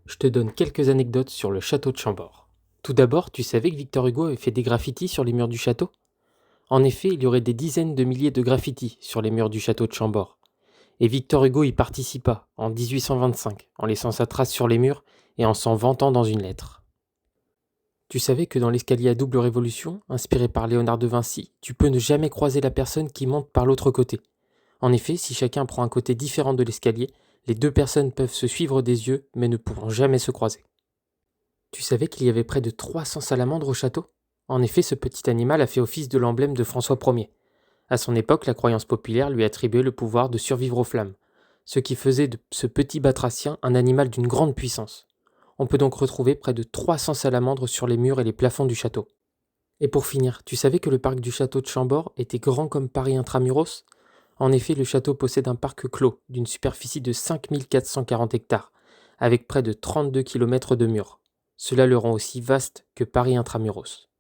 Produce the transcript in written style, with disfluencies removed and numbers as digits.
Je te donne quelques anecdotes sur le château de Chambord. Tout d'abord, tu savais que Victor Hugo avait fait des graffitis sur les murs du château? En effet, il y aurait des dizaines de milliers de graffitis sur les murs du château de Chambord. Et Victor Hugo y participa, en 1825, en laissant sa trace sur les murs et en s'en vantant dans une lettre. Tu savais que dans l'escalier à double révolution, inspiré par Léonard de Vinci, tu peux ne jamais croiser la personne qui monte par l'autre côté. En effet, si chacun prend un côté différent de l'escalier, les deux personnes peuvent se suivre des yeux mais ne pourront jamais se croiser. Tu savais qu'il y avait près de 300 salamandres au château? En effet, ce petit animal a fait office de l'emblème de François Ier. À son époque, la croyance populaire lui attribuait le pouvoir de survivre aux flammes, ce qui faisait de ce petit batracien un animal d'une grande puissance. On peut donc retrouver près de 300 salamandres sur les murs et les plafonds du château. Et pour finir, tu savais que le parc du château de Chambord était grand comme Paris intramuros? En effet, le château possède un parc clos d'une superficie de 5440 hectares, avec près de 32 kilomètres de murs. Cela le rend aussi vaste que Paris intramuros.